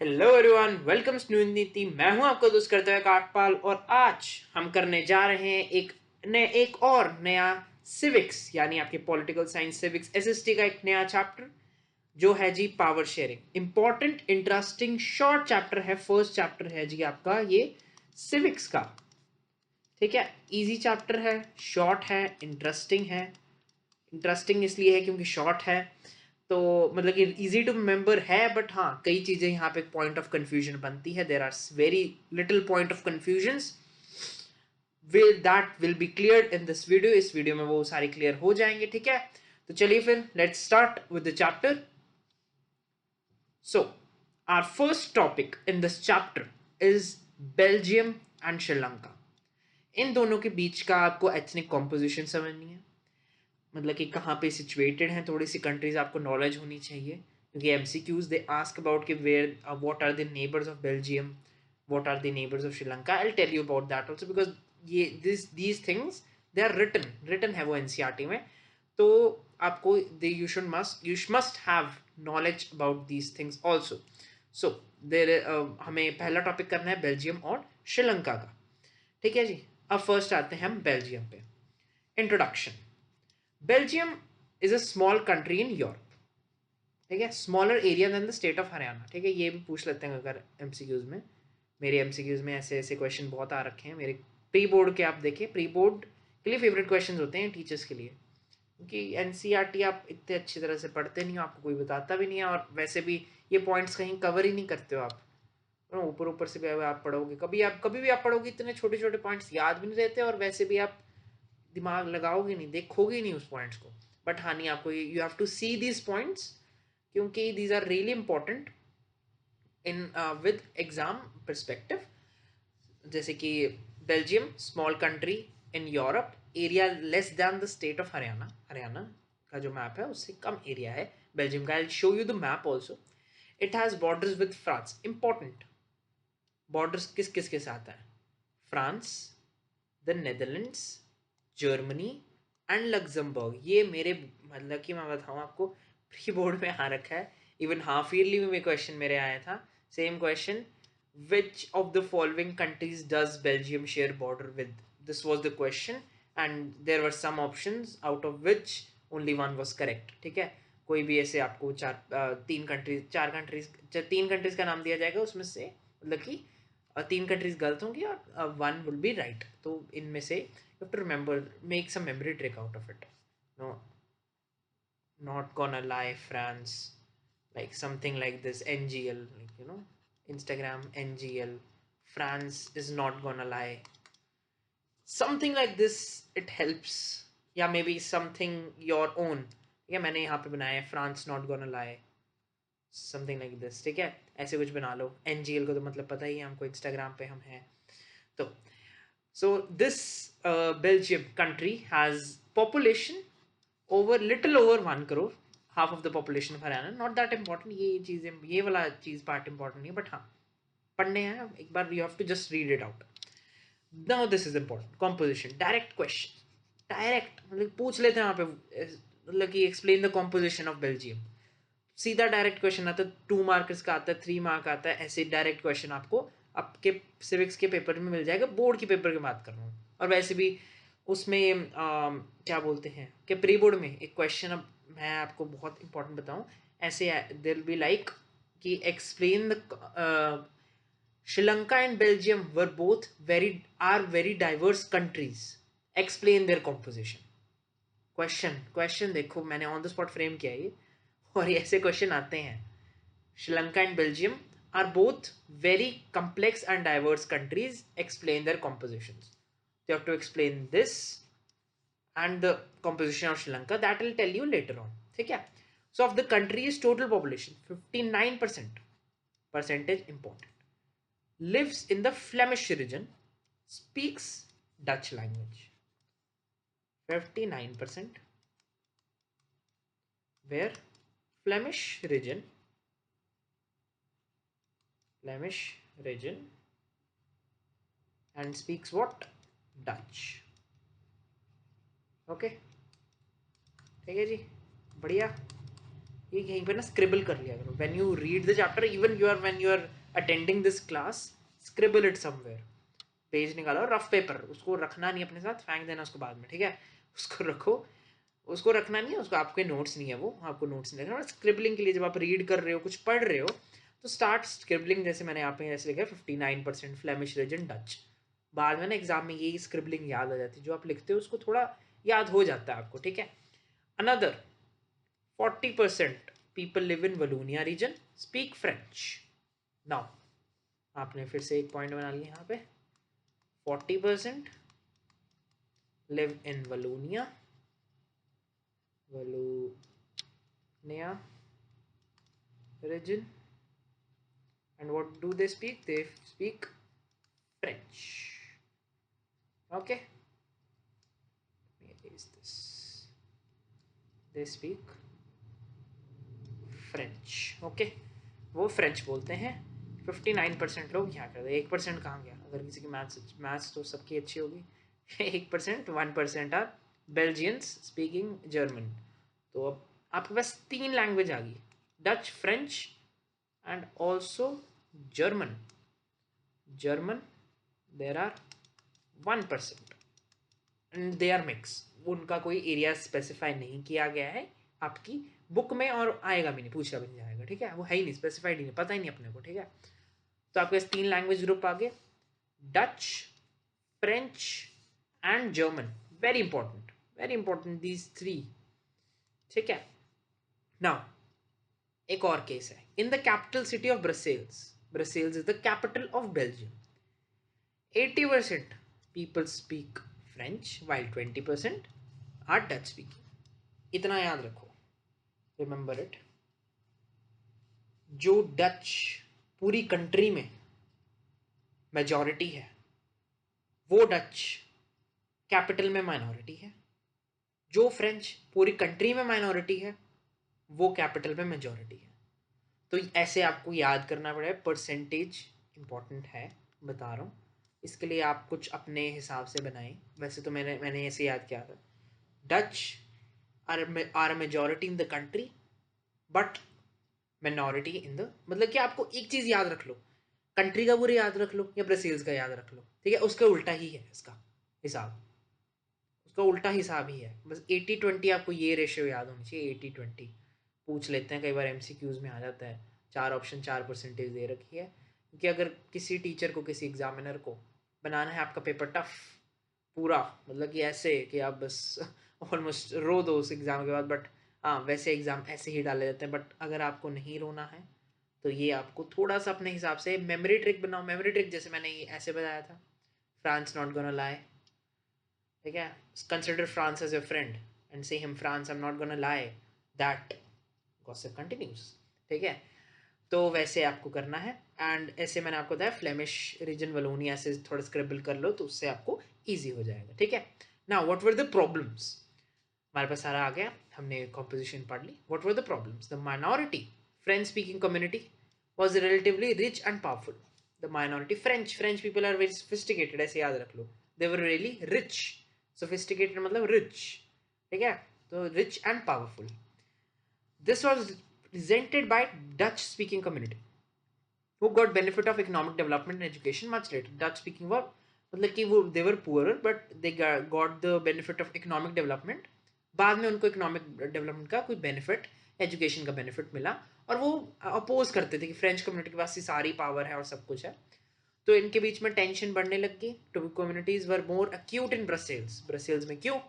Hello everyone, welcome to नीति। मैं हूं आपका दोस्त कर्तव्य काटपाल और आज हम करने जा रहे हैं एक और नया सिविक्स यानी आपके पॉलिटिकल साइंस सिविक्स एसएसटी का एक नया चैप्टर जो है जी power sharing. Important, interesting, short chapter है। फर्स्ट चैप्टर है जी आपका ये सिविक्स का। ठीक है, इजी चैप्टर है, शॉर्ट है, इंटरेस्टिंग है। इंटरेस्टिंग इसलिए है क्योंकि शॉर्ट है, तो मतलब कि इजी टू रिमेंबर है, बट हाँ कई चीज़ें यहाँ पे पॉइंट ऑफ कंफ्यूजन बनती है। There are very little point of confusions will that will be clear in this video. इस वीडियो में वो सारे क्लियर हो जाएंगे। ठीक है, तो चलिए फिर let's start with the chapter. So our first topic in this chapter is Belgium and Sri Lanka. इन दोनों के बीच का आपको एथनिक कॉम्पोजिशन समझनी है, मतलब कि कहाँ पे सिचुएटेड हैं। थोड़ी सी कंट्रीज आपको नॉलेज होनी चाहिए क्योंकि एमसीक्यूज दे आस्क अबाउट कि where what are the neighbours of Belgium, what are the neighbours of Sri Lanka. I will tell you about that also because ये these things they are written है वो NCERT में। तो आपको they you must have knowledge about these things also. So there हमें पहला topic करना है बेल्जियम और श्रीलंका का। ठीक है जी, अब फर्स्ट आते हैं हम बेल्जियम पे। Introduction. Belgium is a small country in Europe. ठीक है, smaller area than the state of Haryana. ठीक है, ये भी पूछ लेते हैं अगर एमसीक्यूज में। मेरे एमसीक्यूज में ऐसे ऐसे क्वेश्चन बहुत आ रखे हैं मेरे प्री बोर्ड के। आप देखें, प्री बोर्ड के लिए फेवरेट क्वेश्चन होते हैं टीचर्स के लिए, क्योंकि एनसीईआरटी आप इतने अच्छी तरह से पढ़ते नहीं हो, आपको कोई बताता भी नहीं है, और वैसे भी ये पॉइंट्स कहीं कवर ही नहीं करते हो आप। ऊपर ऊपर से भी आप पढ़ोगे, कभी भी आप पढ़ोगे इतने छोटे छोटे पॉइंट्स याद भी नहीं रहते, और वैसे भी आप दिमाग लगाओगे नहीं, देखोगे नहीं उस पॉइंट्स को। बट हाँ, नहीं, आपको you have to see these points क्योंकि these are really important in with exam perspective. जैसे कि Belgium small country in Europe, area less than the state of Haryana. Haryana का जो मैप है उससे कम एरिया है बेल्जियम का। I show you the map also. It has borders with France. Important borders किस किस के साथ है? France, the Netherlands, Germany and Luxembourg. ये मेरे मतलब कि मैं बताऊँ आपको, प्री बोर्ड में आ रखा है। इवन हाफ ईयरली में भी क्वेश्चन मेरे आया था, same question. Which of the following countries does Belgium share border with? This was the question and there were some options out of which only one was correct. ठीक है, कोई भी ऐसे आपको तीन कंट्रीज का नाम दिया जाएगा, उसमें से मतलब कि तीन कंट्रीज गलत होंगी और वन विल बी राइट। तो इनमें से you have to remember, make some memory trick out of it. No, not gonna lie France, like something like this. NGL, like, Instagram NGL, France is not gonna lie, something like this. It helps, या may be something your own. ठीक है, मैंने यहाँ पे बनाया है France not gonna lie, something like this. ठीक है, ऐसे कुछ बना लो। एनजीएल को तो मतलब पता ही है हमको, इंस्टाग्राम पे हम हैं तो। So this Belgium country has population over little over 1 crore, half of the population of Haryana. Not that important, ये चीज़ें, ये वाला चीज़ पार्ट important नहीं है, but हाँ पढ़ने हैं एक बार। You have to just read it out. Now this is important. Composition, direct question, direct मतलब पूछ लेते हैं वहाँ पे, मतलब कि explain the composition of Belgium। सीधा डायरेक्ट क्वेश्चन आता है, 2 मार्क्स का आता है, 3 मार्क आता है। ऐसे डायरेक्ट क्वेश्चन आपको आपके सिविक्स के पेपर में मिल जाएगा। बोर्ड के पेपर की बात कर रहा हूँ, और वैसे भी उसमें क्या बोलते हैं कि प्री बोर्ड में एक क्वेश्चन, अब मैं आपको बहुत इंपॉर्टेंट बताऊँ, ऐसे दिल बी लाइक कि explain the Sri Lanka and Belgium were both very diverse countries, explain their composition. Question देखो, मैंने ऑन द स्पॉट फ्रेम किया ये, और ऐसे क्वेश्चन आते हैं। Sri Lanka and Belgium are both very complex and diverse countries, explain their compositions. You have to explain this and the composition of Sri Lanka, that will tell you later on. ठीक है, so of the country's total population 59% percentage important lives in the Flemish region, speaks Dutch language. 59% where Flemish region, Flemish region, and speaks what? Dutch. Okay, ठीक है जी, बढ़िया। ये यहीं पे ना scribble कर लिया करो when you read the chapter, even you are when you are attending this class, scribble it somewhere. Page निकालो, रफ पेपर, उसको रखना नहीं अपने साथ, फेंक देना उसको बाद में, ठीक है। उसको रखो, उसको रखना नहीं है, उसको आपके नोट्स नहीं है, वो आपको नोट्स नहीं रखना। स्क्रिबलिंग के लिए जब आप रीड कर रहे हो, कुछ पढ़ रहे हो, तो स्टार्ट स्क्रिबलिंग। जैसे मैंने यहाँ पे ऐसे लिखा है 59% फ्लेमिश रीजन डच। बाद में ना एग्जाम में यही स्क्रिबलिंग याद आ जाती है, जो आप लिखते हो उसको थोड़ा याद हो जाता है आपको, ठीक है। Another 40% people live in Wallonia region speak French. Now आपने फिर से एक पॉइंट बना लिया यहाँ पे, 40% live in Wallonia region, and what do they speak? They speak French. Okay, let me erase this. They speak French. Okay, वो French बोलते हैं। 59% लोग यहाँ करते हैं। 1% कहाँ गया? अगर किसी की मैथ्स तो सबकी अच्छी होगी। 1%, 1% आर बेल्जियंस स्पीकिंग जर्मन। तो अब आपके पास 3 लैंग्वेज आ गई, Dutch, French and also German. German there are 1% and they are mix. उनका कोई एरिया स्पेसिफाई नहीं किया गया है आपकी बुक में, और आएगा भी नहीं, पूछा भी नहीं जाएगा, ठीक है। वो है ही नहीं, स्पेसिफाइड ही नहीं, पता ही नहीं अपने को, ठीक है। तो आपके पास 3 लैंग्वेज ग्रुप आ गए, Dutch, French and German. Very important these 3, ठीक है। नाउ एक और केस है, in the capital city of Brussels, Brussels is the capital of Belgium, 80% people speak French while 20% are Dutch speaking. इतना याद रखो, रिमेंबर इट। जो डच पूरी कंट्री में मेजॉरिटी है, वो डच कैपिटल में माइनॉरिटी है। जो फ्रेंच पूरी कंट्री में माइनॉरिटी है, वो कैपिटल में मेजॉरिटी है। तो ऐसे आपको याद करना पड़ेगा, परसेंटेज इंपॉर्टेंट है, बता रहा हूँ। इसके लिए आप कुछ अपने हिसाब से बनाएं। वैसे तो मैंने ऐसे याद किया था, Dutch are majority in the country but minority in the, मतलब कि आपको एक चीज याद रख लो, कंट्री का पूरा याद रख लो या ब्राजील का याद रख लो, ठीक है। उसका उल्टा ही है इसका हिसाब, उसका उल्टा हिसाब ही है। बस 80-20 आपको ये रेशियो याद होनी चाहिए, 80-20। पूछ लेते हैं कई बार, एमसीक्यूज में आ जाता है, 4 ऑप्शन 4 परसेंटेज दे रखी है। क्योंकि अगर किसी टीचर को, किसी एग्जामिनर को बनाना है आपका पेपर टफ पूरा, मतलब कि ऐसे कि आप बस ऑलमोस्ट रो दो उस एग्ज़ाम के बाद, बट हाँ वैसे एग्ज़ाम ऐसे ही डाले जाते हैं। बट अगर आपको नहीं रोना है तो ये आपको थोड़ा सा अपने हिसाब से मेमोरी ट्रिक बनाओ। मेमोरी ट्रिक जैसे मैंने ये ऐसे बताया था, फ्रांस नॉट गोना लाई, ठीक है। Consider France as your friend and say him France I am not gonna lie that gossip continues, ठीक है। तो वैसे आपको करना है। एंड ऐसे मैंने आपको बताया फ्लेमिश रीजन वलोनिया से थोड़ा स्क्रिबल कर लो तो उससे आपको ईजी हो जाएगा, ठीक है। Now what were the problems, हमारे पास सारा आ गया, हमने कॉम्पोजिशन पढ़ ली। What were the problems, the minority French speaking community was relatively rich and powerful. The minority French people are very sophisticated, ऐसे याद रख लो। They were really rich, sophisticated मतलब rich, ठीक है। तो rich and powerful. This was resented by Dutch speaking community who got benefit of economic development and education much later. Dutch speaking were मतलब कि वो they were poorer but they got the benefit of economic development. बाद में उनको economic development का कोई benefit, education का benefit मिला, और वो अपोज करते थे कि फ्रेंच कम्युनिटी के पास सारी पावर है और सब कुछ है। तो इनके बीच में टेंशन बढ़ने लग गई। Two communities were more acute in Brussels. Brussels में क्यों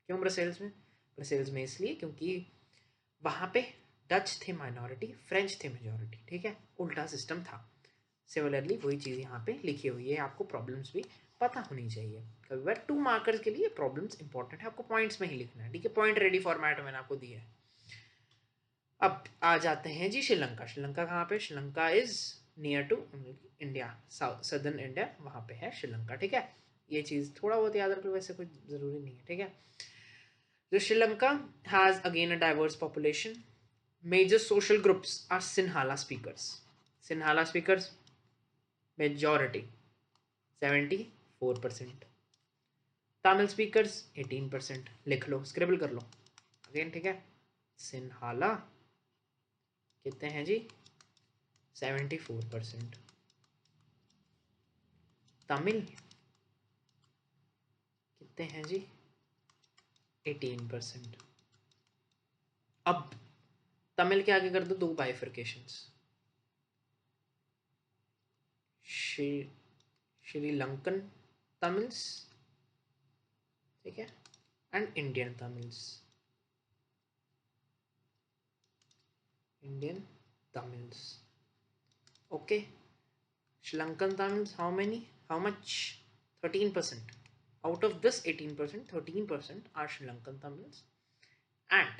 ब्रसेल्स में? ब्रसेल्स में इसलिए क्योंकि वहाँ पे डच थे माइनॉरिटी, फ्रेंच थे मेजॉरिटी, ठीक है। उल्टा सिस्टम था। सिमिलरली वही चीज़ यहाँ पे लिखी हुई है, आपको प्रॉब्लम्स भी पता होनी चाहिए। कभी बार 2 मार्कर्स के लिए प्रॉब्लम्स इंपॉर्टेंट है, आपको पॉइंट्स में ही लिखना है, ठीक है। पॉइंट रेडी फॉर्मेट मैंने आपको दिया है। अब आ जाते हैं जी श्रीलंका। श्रीलंका कहाँ पे? Sri Lanka is near to India, south southern India, वहाँ पे है श्रीलंका, ठीक है। ये चीज़ थोड़ा बहुत याद रख लो, वैसे कोई ज़रूरी नहीं है, ठीक है। जो Sri Lanka has again a diverse population, major social groups are Sinhala speakers. Sinhala speakers majority 74%, Tamil speakers 18%। लिख लो, स्क्रिबल कर लो अगेन, ठीक है। सिन्हाला कितने हैं जी? 74%। तमिल कितने हैं जी? 18%। अब तमिल के आगे कर दो 2 बाइफर्केशंस, श्रीलंकन तमिल्स, ठीक है, and Indian Tamils. Indian Tamils, okay. Sri Lankan Tamils, how many, how much? 13%. Out of this 18%, 13% are Sri Lankan Tamils and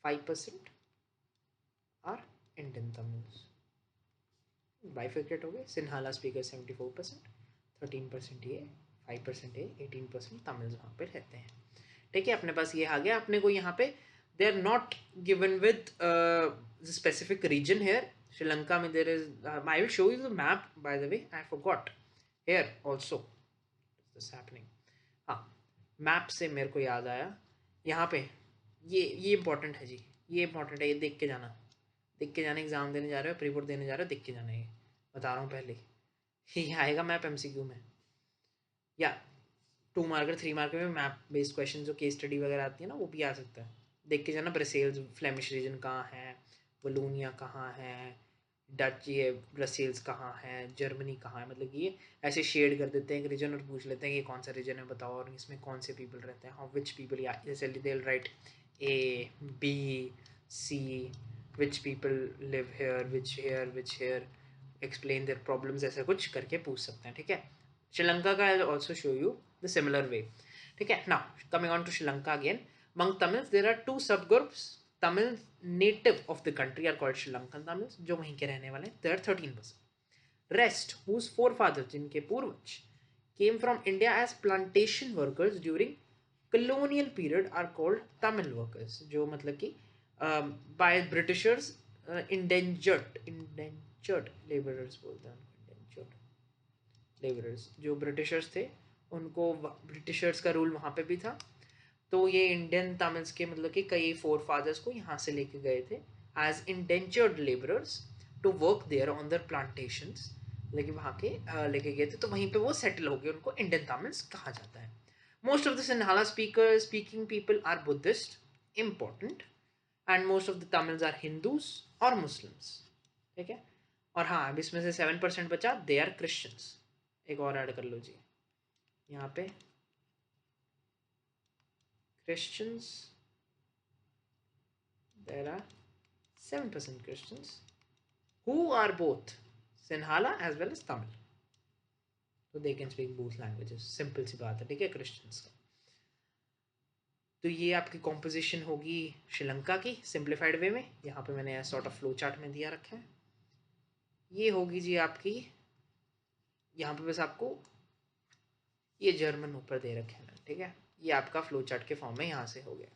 5% are Indian Tamils. Bifurcate हो गए। सिन्हाला स्पीकर 74%, 13% ये, 5% ये, 18% तमिल्स वहाँ पे रहते हैं, ठीक है। अपने पास ये आ गया। अपने को यहाँ पे they are not given with specific region here. Sri Lanka में there is, I will show you the map by the way, I forgot here also this happening. हाँ, मैप से मेरे को याद आया, यहाँ पे ये इंपॉर्टेंट है जी, ये इंपॉर्टेंट है, ये देख के जाना, देख के जाना। एग्जाम देने जा रहे हो, प्री बोर्ड देने जा रहे हो, देख के जाना, ये बता रहा हूँ पहले ये आएगा मैप एमसीक्यू में, या 2 मार्कर 3 मार्कर में मैप बेस्ड क्वेश्चन जो केस स्टडी वगैरह आती है ना, वो भी आ सकता है। देख के जाना, ब्रसेल्स फ्लेमिश रीजन कहाँ है, वलोनिया कहाँ है, डच ये ब्रसेल्स कहाँ है, जर्मनी कहाँ है, मतलब ये ऐसे शेड कर देते हैं एक रीजन और पूछ लेते हैं कि कौन सा रीजन है बताओ और इसमें कौन से पीपल रहते हैं, हाउ विच पीपल, या जैसे they will write A B C, which people live here, which here, explain their problems, ऐसा कुछ करके पूछ सकते हैं, ठीक है। श्रीलंका का I will also show you the similar way, ठीक है। Now coming on to Sri Lanka again, among Tamils there are 2 subgroups. Tamil native of the country are called Sri Lankan Tamils, जो वहीं के रहने वाले हैं, they are 13%. Rest whose forefathers, जिनके पूर्वज came from India as plantation workers during colonial period are called Tamil workers, जो मतलब कि by Britishers indentured laborers बोलते हैं उनको, indentured laborers, जो ब्रिटिशर्स थे उनको, ब्रिटिशर्स का रूल वहाँ पे भी था, तो ये इंडियन तमिल्स के मतलब कि कई फोर फादर्स को यहाँ से लेके गए थे as indentured labourers to work there on their plantations, लेकिन वहाँ के लेके गए थे, तो वहीं पे वो सेटल हो गए, उनको इंडियन तमिल्स कहा जाता है। Most of the Sinhala speaking people are Buddhist, important, and most of the Tamils are Hindus और मुस्लिम्स, ठीक है। और हाँ, अब इसमें से 7% बचा, दे आर क्रिश्चियंस। एक और ऐड कर लो जी यहाँ पे, Christians, there are 7% Christians who are both Sinhala as well as Tamil, so they can speak both languages, simple सी बात है, ठीक है, क्रिश्चियंस का। तो ये आपकी कॉम्पोजिशन होगी श्रीलंका की सिंप्लीफाइड वे में, यहाँ पे मैंने सॉर्ट ऑफ फ्लो चार्ट में दिया रखा है। ये होगी जी आपकी, यहाँ पे बस आपको ये जर्मन ऊपर दे रखे हैं, ठीक है। ये आपका फ्लो चार्ट के फॉर्म में यहाँ से हो गया,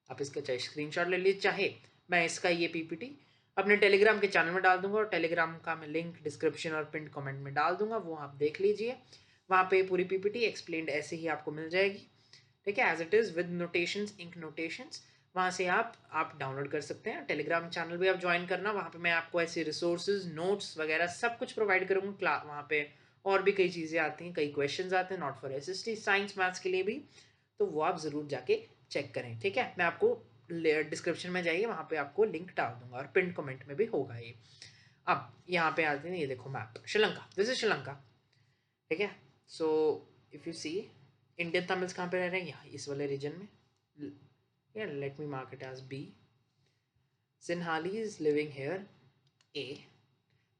आप इसका चाहे स्क्रीनशॉट ले लीजिए, चाहे मैं इसका ये पीपीटी अपने टेलीग्राम के चैनल में डाल दूंगा, और टेलीग्राम का मैं लिंक डिस्क्रिप्शन और पिन कमेंट में डाल दूंगा, वो आप देख लीजिए। वहाँ पे पूरी पीपीटी एक्सप्लेन्ड ऐसे ही आपको मिल जाएगी, ठीक है, as it is with notations, ink notations. वहाँ से आप डाउनलोड कर सकते हैं। टेलीग्राम चैनल भी आप ज्वाइन करना, वहाँ पे मैं आपको ऐसे रिसोर्सेज, नोट्स वगैरह सब कुछ प्रोवाइड करूँगा। वहाँ पे और भी कई चीज़ें आती हैं, कई क्वेश्चंस आते हैं, not for SST, science maths के लिए भी, तो वो आप ज़रूर जाके चेक करें, ठीक है। मैं आपको डिस्क्रिप्शन में जाइए, वहाँ पे आपको लिंक डाल दूंगा, और पिन कमेंट में भी होगा ये। अब यहाँ पे आते हैं, ये देखो map Sri Lanka, this is Sri Lanka, ठीक है। So if you see, Indian Tamils कहाँ पे रह रहे हैं, यहाँ इस वाले रीजन में, let me mark it as B, Sinhalese living here A,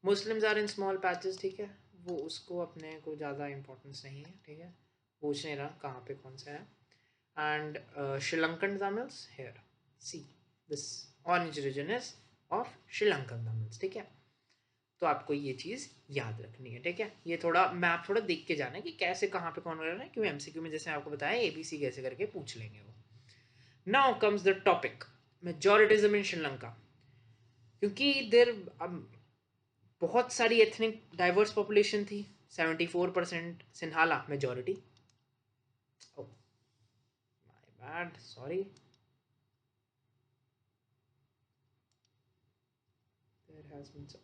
Muslims are in small patches, ठीक है, वो उसको अपने को ज़्यादा इंपॉर्टेंस नहीं है, ठीक है, पूछ नहीं रहा कहाँ पे कौन सा है। and Sri Lankan Tamils here. See, this orange region is of Sri Lankan Tamils, ठीक है। तो आपको ये चीज़ याद रखनी है, ठीक है। ये थोड़ा मैप थोड़ा देख के जाना है कि कैसे कहाँ पे कौन रह रहा है, क्यों एमसीक्यू में जैसे आपको बताया एबीसी कैसे करके पूछ लेंगे वो। नाउ कम्स द टॉपिक मेजोरिटिज्म इन श्रीलंका, क्योंकि देर बहुत सारी एथनिक डाइवर्स पॉपुलेशन थी, 74% Sinhala majority, bad, sorry, has been so.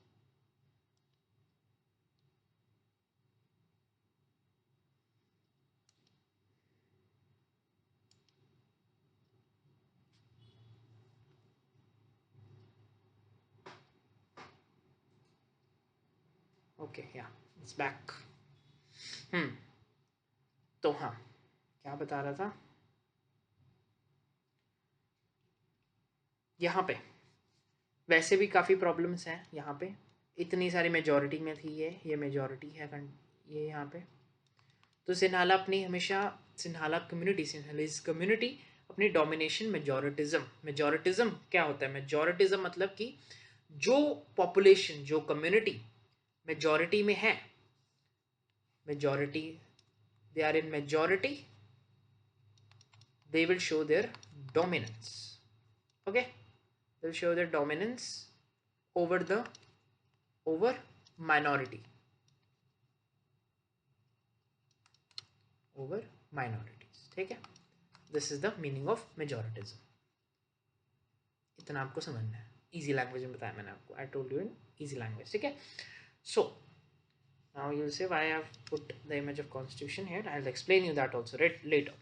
Okay, yeah, it's back. हम्म तो हाँ, क्या बता रहा था यहाँ पे? वैसे भी काफ़ी प्रॉब्लम्स हैं यहाँ पे, इतनी सारी मेजॉरिटी में थी ये मेजॉरिटी है ये यहाँ पे। तो सिन्हाला अपनी हमेशा, सिन्हाला कम्युनिटी, सिन्हालीज कम्युनिटी अपनी डोमिनेशन, मेजॉरिटिज्म क्या होता है? मेजॉरिटिज्म मतलब कि जो पॉपुलेशन, जो कम्युनिटी मेजॉरिटी में है, majority, they are in majority, they will show their dominance. Okay, they'll show their dominance over the over minority, over minorities. ठीक है, this is the meaning of majoritism. इतना आपको समझना है, इजी लैंग्वेज में बताया मैंने आपको, I told you in easy language. ठीक है, सो now you'll say why I've put the image of constitution here. I'll explain you that also later.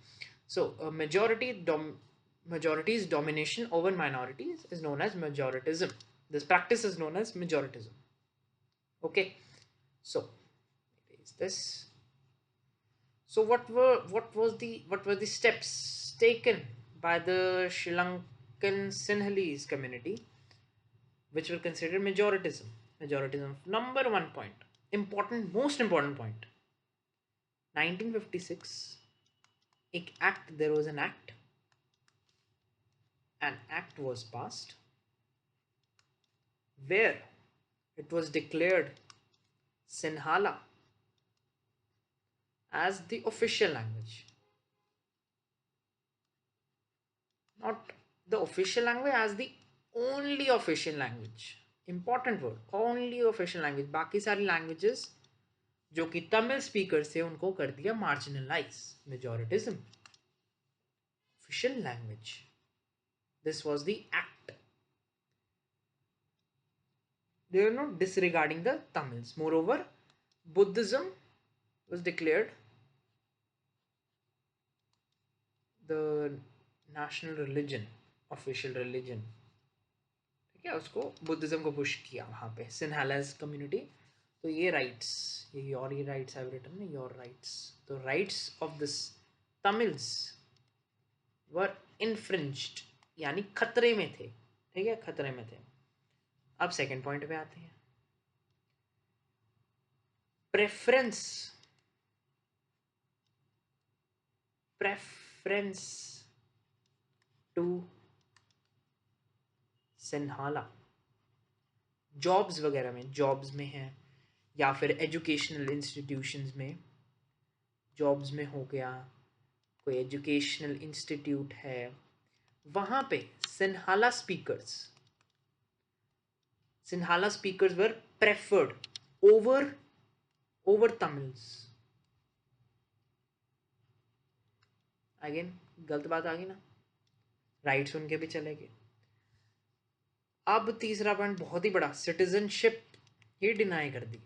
So majority's domination over minorities is known as majoritism. This practice is known as majoritism. Okay, so is this. So what were the steps taken by the Sri Lankan Sinhalese community, which were considered majoritism? Majoritism. Number one point, important, most important point. 1956, there was an act. An act was passed where it was declared Sinhala as the official language. Not the official language, as the only official language. Important word, only official language. बाकी सारी languages जो कि Tamil speakers थे उनको कर दिया marginalise, मेजॉरिटिज्म, official language. This was the act. They were not disregarding the Tamils. Moreover, Buddhism was declared the national religion, official religion. ठीक है, उसको बुद्धिज्म को पुश किया वहाँ पे सिन्हालाज कम्युनिटी। तो ये राइट्स, ये राइट्स हैव रिटन है, योर राइट्स। तो राइट्स ऑफ दिस तमिल्स वर इन्फ्रिंज्ड, यानी खतरे में थे। ठीक है, खतरे में थे। अब सेकंड पॉइंट पे आते हैं, प्रेफरेंस टू सिन्हाला जॉब्स वगैरह में, जॉब्स में है या फिर एजुकेशनल इंस्टीट्यूशंस में, जॉब्स में हो गया, कोई एजुकेशनल इंस्टीट्यूट है, वहाँ पे सिन्हाला स्पीकर्स वर प्रेफर्ड ओवर तमिल्स। अगेन गलत बात आ गई ना, राइट सुन के भी चलेंगे। अब तीसरा पॉइंट बहुत ही बड़ा, सिटीजनशिप ही डिनाई कर दी,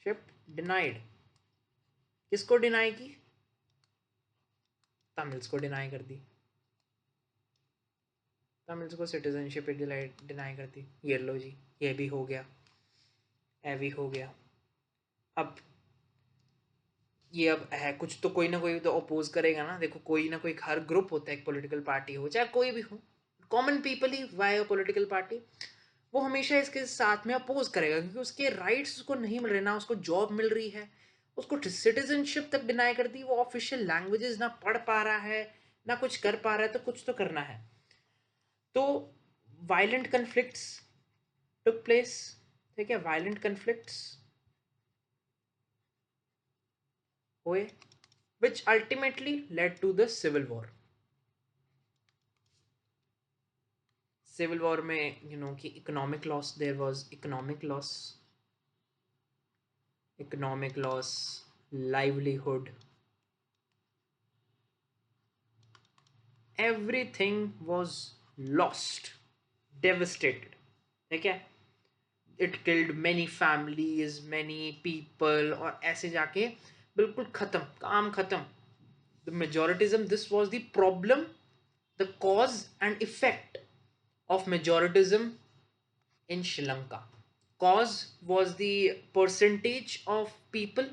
शिप डिनाइड। किसको डिनाई की? तमिल्स को डिनाई कर दी, तमिल्स को सिटीजनशिप डिनाई कर दी। ये लो जी, ये भी हो गया, ये भी हो गया। अब ये अब है कुछ तो, कोई ना कोई तो अपोज करेगा ना। देखो कोई ना कोई, हर ग्रुप होता है, एक पॉलिटिकल पार्टी हो चाहे कोई भी हो, कॉमन पीपल ही वाई पॉलिटिकल पार्टी, वो हमेशा इसके साथ में अपोज करेगा क्योंकि उसके राइट्स उसको नहीं मिल रहे ना, उसको जॉब मिल रही है, उसको सिटीजनशिप तक डिनाई कर दी, वो ऑफिशियल लैंग्वेजेस ना पढ़ पा रहा है ना कुछ कर पा रहा है, तो कुछ तो करना है। तो वायलेंट कन्फ्लिक्ट्स टुक प्लेस। ठीक है, वायलेंट कन्फ्लिक्ट्स हुए which ultimately led to the civil war. Civil war में you know कि economic loss, there was economic loss, livelihood, everything was lost devastated, ठीक है, it killed many families, many people, और ऐसे जाके बिल्कुल खत्म, काम खत्म. The majoritism, this was the problem, the cause and effect of majoritism in Sri Lanka. Cause was the percentage of people,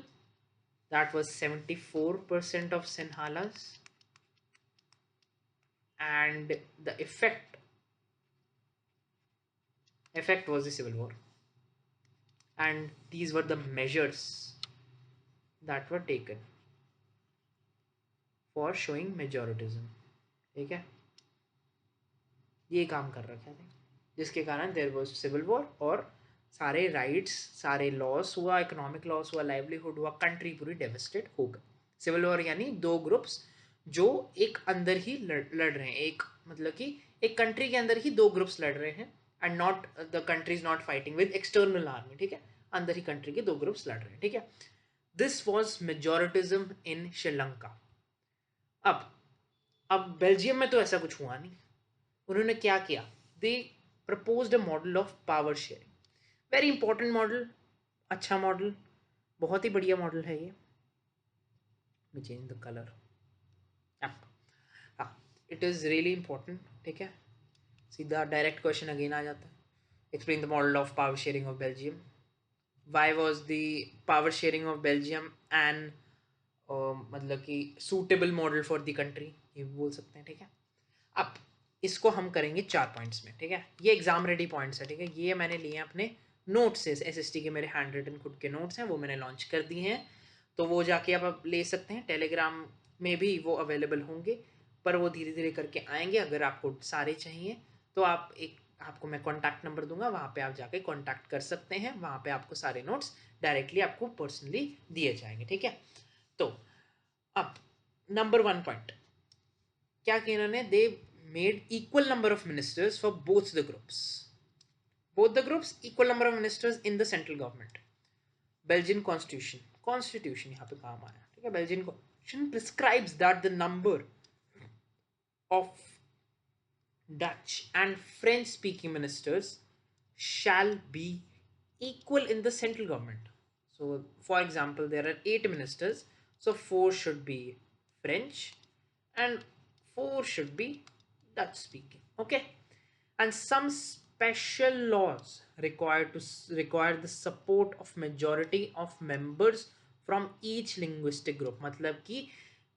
that was 74% of Sinhalas, and the effect was the civil war, and these were the measures that were taken for showing majoritism. ठीक है, ये काम कर रखा था जिसके कारण there was civil war, और सारे राइट्स, सारे लॉस हुआ, इकोनॉमिक लॉस हुआ, लाइवलीहुड हुआ, कंट्री पूरी डेवस्टेट हो गई. सिविल वॉर यानी दो ग्रुप्स जो एक अंदर ही लड़ रहे हैं, एक मतलब कि एक कंट्री के अंदर ही दो ग्रुप्स लड़ रहे हैं, and not the country is not fighting with external army. ठीक है, अंदर ही कंट्री के दो ग्रुप्स लड़ रहे हैं. ठीक है, दिस वॉज मेजोरिटिज्म इन श्रीलंका. अब बेल्जियम में तो ऐसा कुछ हुआ नहीं. उन्होंने क्या किया, they proposed a model of power sharing. Very important model, अच्छा मॉडल, बहुत ही बढ़िया मॉडल है ये. Change the colour. हाँ, इट इज़ रियली इंपॉर्टेंट. ठीक है, सीधा डायरेक्ट क्वेश्चन अगेन आ जाता है. Explain the model of power sharing of Belgium. Why was the power sharing of Belgium and मतलब कि suitable model for the country, ये भी बोल सकते हैं. ठीक है, अब इसको हम करेंगे 4 पॉइंट्स में. ठीक है, ये एग्जाम रेडी पॉइंट्स है. ठीक है, ये मैंने लिए हैं अपने नोट्स से, एसएसटी के मेरे हैंड रिटन खुद के नोट्स हैं, वो मैंने लॉन्च कर दिए हैं. तो वो जाके आप ले सकते हैं, टेलीग्राम में भी वो अवेलेबल होंगे, पर वो धीरे धीरे करके आएंगे. अगर आपको सारे चाहिए तो आपको मैं कॉन्टैक्ट नंबर दूंगा, वहाँ पे आप जाके कॉन्टैक्ट कर सकते हैं. वहाँ पे आपको सारे नोट्स डायरेक्टली आपको पर्सनली दिए जाएंगे. ठीक है, तो अब नंबर 1 पॉइंट क्या किया इन्होंने, दे made equal number of ministers for both the groups. Both the groups equal number of ministers in the central government. Belgian constitution यहाँ पे काम आया. ठीक है, Belgian constitution prescribes that the number of Dutch and French speaking ministers shall be equal in the central government. So for example, there are 8 ministers, so 4 should be French and 4 should be Dutch speaking. Okay, and some special laws require the support of majority of members from each linguistic group. मतलब कि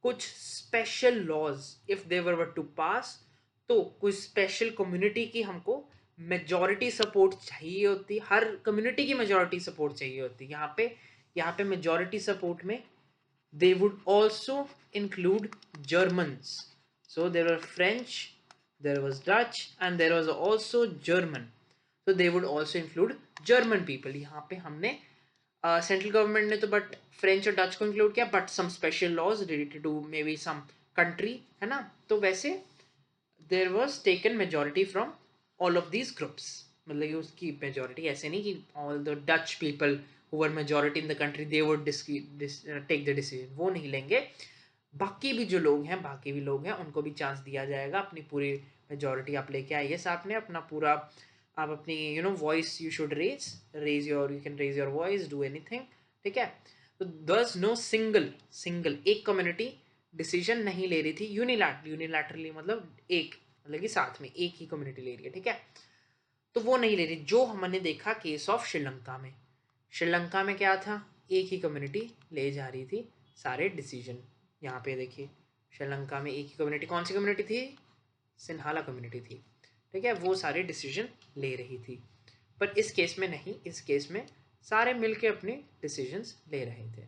कुछ special laws if they were to pass, तो कुछ special community की हमको majority support चाहिए होती, हर community की मेजॉरिटी सपोर्ट चाहिए होती. यहाँ पे मेजॉरिटी सपोर्ट में they would also include Germans. So there were French, there was Dutch, and there was also German. So they would also include German people. यहाँ पे हमने सेंट्रल गवर्नमेंट ने तो बट फ्रेंच और डच को include किया, but some special laws related to may be some country, है ना. तो वैसे there was taken majority from all of these groups. मतलब कि उसकी मेजोरिटी ऐसे नहीं कि all the Dutch people who were majority in the country they would take the decision, वो नहीं लेंगे. बाकी भी जो लोग हैं, बाकी भी लोग हैं, उनको भी चांस दिया जाएगा. अपनी पूरी मेजोरिटी आप लेके आइए साथ में, अपना पूरा आप अपनी voice you should raise your, you can raise your voice, do anything. ठीक है, तो दस नो सिंगल एक कम्युनिटी डिसीजन नहीं ले रही थी यूनिलैटरली, मतलब कि साथ में एक ही कम्युनिटी ले रही है. ठीक है, तो वो नहीं ले रही. जो हमने देखा केस ऑफ श्रीलंका में क्या था, एक ही कम्युनिटी ले जा रही थी सारे डिसीजन. यहाँ पे देखिए, श्रीलंका में एक ही कम्युनिटी, कौन सी कम्युनिटी थी, सिन्हाला कम्युनिटी थी. ठीक है, वो सारे डिसीजन ले रही थी. पर इस केस में नहीं, इस केस में सारे मिलके अपने डिसीजंस ले रहे थे.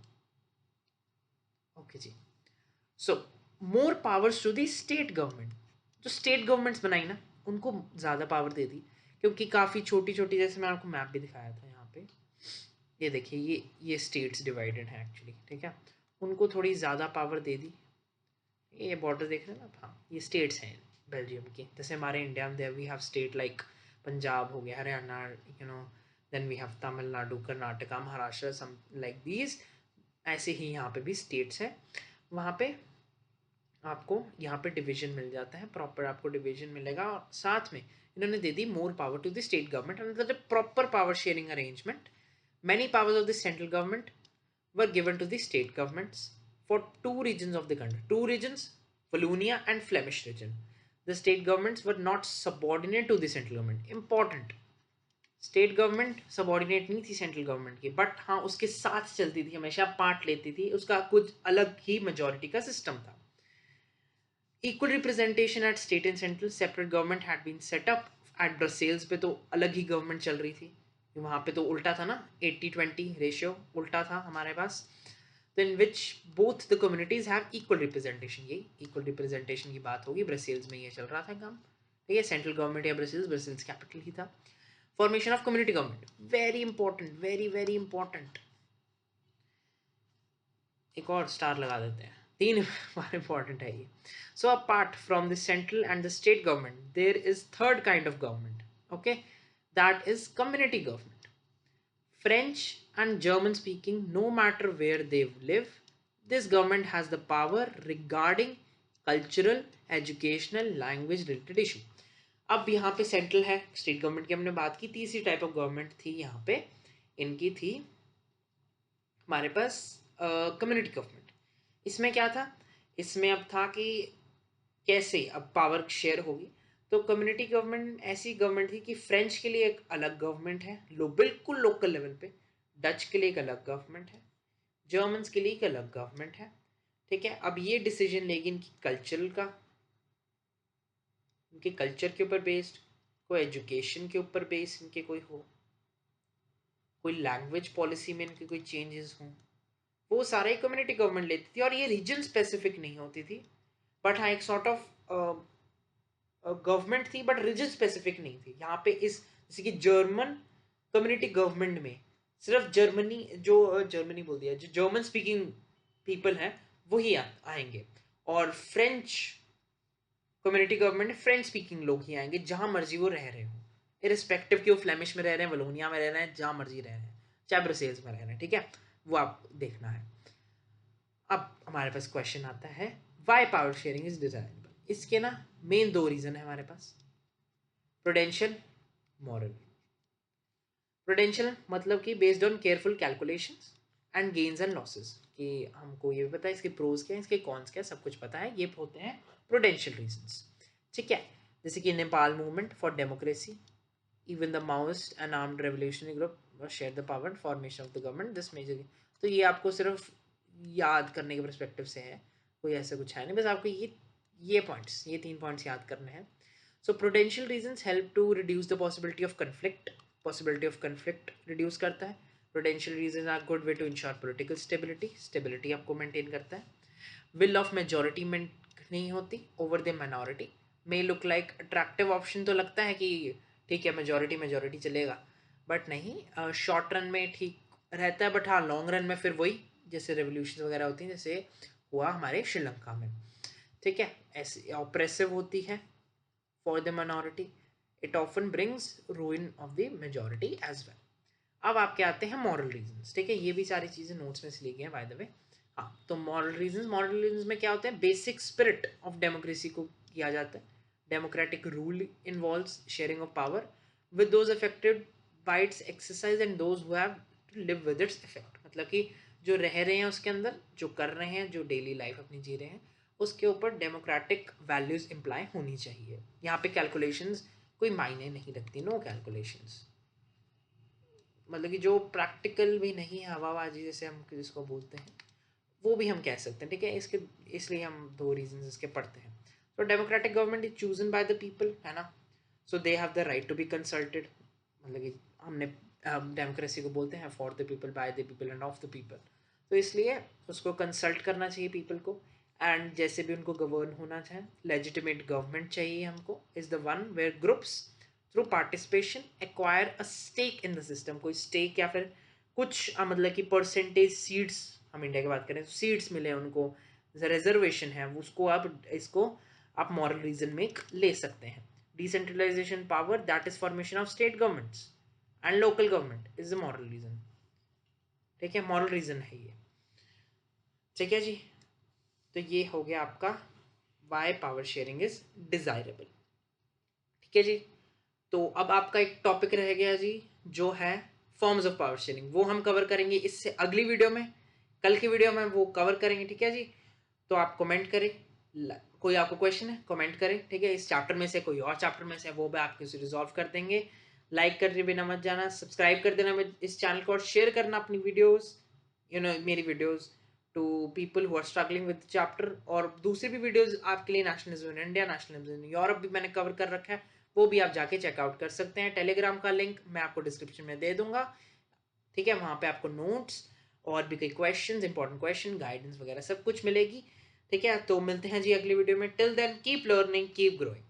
Okay ji. So more powers to the state government. जो स्टेट गवर्नमेंट्स बनाई ना, उनको ज़्यादा पावर दे दी, क्योंकि काफ़ी छोटी छोटी, जैसे मैं आपको मैप भी दिखाया था यहाँ पे, ये देखिए, ये स्टेट्स डिवाइडेड हैं एक्चुअली. ठीक है, उनको थोड़ी ज़्यादा पावर दे दी. ये बॉर्डर देख रहे हैं ना आप, हाँ, ये स्टेट्स हैं बेल्जियम की. जैसे हमारे इंडिया में we have state like Punjab हो गया, Haryana, then we have Tamil Nadu, Karnataka, Maharashtra, some like these. ऐसे ही यहाँ पे भी स्टेट्स हैं. वहाँ पे आपको यहाँ पे डिवीजन मिल जाता है, प्रॉपर आपको डिवीजन मिलेगा. और साथ में इन्होंने दे दी more power to the state government under the proper power sharing arrangement. Many powers of the central government were given to the state governments for two regions of the country. Two regions, Wallonia and Flemish region. The state governments were not subordinate to the central government. Important. State government subordinate नहीं थी central government की, but हाँ उसके साथ चलती थी, हमेशा part लेती थी, उसका कुछ अलग ही मेजोरिटी का सिस्टम था. Equal representation at state and central. Separate government had been set up. At Brussels पे तो अलग ही गवर्नमेंट चल रही थी, वहाँ पे तो उल्टा था ना, 80-20 रेशियो उल्टा था हमारे पास. तो in which both the communities have equal representation. यही इक्वल रिप्रेजेंटेशन की बात होगी. ब्रसेल्स में ये चल रहा था काम, ठीक है. सेंट्रल गवर्नमेंट या ब्रसेल्स कैपिटल ही था. Formation of community government, very important, very very important. एक और स्टार लगा देते हैं, 3 बार इंपॉर्टेंट है ये. So apart from the central and the state government there is third kind of government, okay, that is community government. French and German speaking, no matter where they live, this government has the power regarding cultural, educational, language related issue. अब यहाँ पे central है, state government की हमने बात की. तीसरी type of government थी यहाँ पे, इनकी थी हमारे पास कम्युनिटी गवर्नमेंट. इसमें क्या था, इसमें अब था कि कैसे अब पावर शेयर होगी. तो कम्युनिटी गवर्नमेंट ऐसी गवर्नमेंट थी कि फ्रेंच के लिए एक अलग गवर्नमेंट है, बिल्कुल लोकल लेवल पे. डच के लिए एक अलग गवर्नमेंट है. जर्मन्स के लिए एक अलग गवर्नमेंट है, ठीक है. अब ये डिसीजन लेगी इनकी कल्चरल का, इनके कल्चर के ऊपर बेस्ड, कोई एजुकेशन के ऊपर बेस्ड इनके कोई हो, कोई लैंग्वेज पॉलिसी में इनके कोई चेंजेस हों, वो सारे कम्युनिटी गवर्नमेंट लेती थी. और ये रीजन स्पेसिफिक नहीं होती थी, बट हाँ एक सॉर्ट ऑफ गवर्नमेंट थी, बट रीजन स्पेसिफिक नहीं थी. यहाँ पे इस जैसे कि जर्मन कम्युनिटी गवर्नमेंट में सिर्फ जर्मनी बोल दिया, जो जर्मन स्पीकिंग पीपल हैं वही आएंगे. और फ्रेंच कम्युनिटी गवर्नमेंट में फ्रेंच स्पीकिंग लोग ही आएंगे, जहां मर्जी वो रह रहे हो, इरिस्पेक्टिव कि वो फ्लेमिश में रह रहे हैं, वलोनिया में रह रहे हैं, जहां मर्जी रह रहे हैं, चाहे ब्रसेल्स में रह रहे हैं, ठीक है. वो आप देखना है. अब हमारे पास क्वेश्चन आता है, why power sharing is desirable. इसके ना मेन 2 रीजन है हमारे पास, प्रूडेंशियल, मॉरल. प्रूडेंशियल मतलब कि based on careful calculations and gains and losses, कि हमको ये भी पता है इसके प्रोज क्या है, इसके कॉन्स क्या है, सब कुछ पता है. ये होते हैं प्रूडेंशियल रीजंस, ठीक है. जैसे कि Nepal movement for democracy, even the Maoist and armed revolutionary group shared the power and formation of the government. This major, तो ये आपको सिर्फ याद करने के परस्पेक्टिव से है, कोई ऐसा कुछ है नहीं, बस आपको ये पॉइंट्स, ये 3 पॉइंट्स याद करने हैं. So prudential reasons help to reduce the possibility of conflict. Possibility of conflict reduce करता है. Prudential reasons are good way to ensure political stability आपको मेंटेन करता है. विल ऑफ मेजॉरिटी में नहीं होती over the minority. May look like attractive option, तो लगता है कि ठीक है मेजॉरिटी चलेगा, बट नहीं, शॉर्ट रन में ठीक रहता है, बट हाँ लॉन्ग रन में फिर वही जैसे रेवोल्यूशन वगैरह होती हैं, जैसे हुआ हमारे श्रीलंका में, ठीक है. ऐसे ऑप्रेसिव होती है for the minority. It often brings ruin of the majority as well. अब आपके आते हैं मॉरल रीजंस, ठीक है. ये भी सारी चीज़ें नोट्स में से ली गई हैं बाय द वे. हाँ, तो मॉरल रीजंस में क्या होते हैं, बेसिक स्पिरिट ऑफ डेमोक्रेसी को किया जाता है. Democratic rule involves sharing of power with those affected by its exercise and those who have to live with its effect. मतलब कि जो रह रहे हैं उसके अंदर, जो कर रहे हैं, जो डेली लाइफ अपनी जी रहे हैं, उसके ऊपर डेमोक्रेटिक वैल्यूज इम्प्लाई होनी चाहिए. यहाँ पे कैलकुलेशंस कोई मायने नहीं रखती, नो कैलकुलेशंस. मतलब कि जो प्रैक्टिकल भी नहीं है, हवाबाजी जैसे हम जिसको बोलते हैं, वो भी हम कह सकते हैं, ठीक है. इसके इसलिए हम 2 रीजंस इसके पढ़ते हैं. तो democratic government is chosen by the people, है ना. So they have the right to be consulted. मतलब कि हमने डेमोक्रेसी को बोलते हैं for the people, by the people and of the people. तो इसलिए उसको कंसल्ट करना चाहिए पीपल को. एंड जैसे भी उनको गवर्न होना चाहिए, लेजिटिमेट गवर्नमेंट चाहिए हमको, is the one where groups through participation acquire a stake in the system. कोई स्टेक या फिर कुछ मतलब कि परसेंटेज सीट्स, हम इंडिया की बात करें तो सीट्स मिले उनको, रिजर्वेशन है, उसको आप मॉरल रीजन में ले सकते हैं. Decentralization power, that is formation of state governments and local government is the moral reason. ठीक है, moral reason है ये, ठीक है जी. तो ये हो गया आपका why power sharing is desirable, ठीक है जी. तो अब आपका एक टॉपिक रह गया जी, जो है फॉर्म्स ऑफ पावर शेयरिंग। वो हम कवर करेंगे इससे अगली वीडियो में, कल की वीडियो में वो कवर करेंगे, ठीक है जी। तो आप कमेंट करें, कोई आपको क्वेश्चन है कमेंट करें, ठीक है। इस चैप्टर में से कोई और चैप्टर में से वो भी आपके से रिजॉल्व कर देंगे। लाइक करके बिना मत जाना, सब्सक्राइब कर देना इस चैनल को, और शेयर करना अपनी वीडियोस, मेरी videos to people who are struggling with chapter. और दूसरी भी वीडियोस आपके लिए, nationalism in India, nationalism in Europe भी मैंने कवर कर रखा है, वो भी आप जाके चेकआउट कर सकते हैं। टेलीग्राम का लिंक मैं आपको डिस्क्रिप्शन में दे दूंगा, ठीक है। वहां पे आपको नोट्स और भी कई क्वेश्चंस, इंपॉर्टेंट क्वेश्चन, गाइडेंस वगैरह सब कुछ मिलेगी, ठीक है। तो मिलते हैं जी अगली वीडियो में। Till then keep learning, keep growing.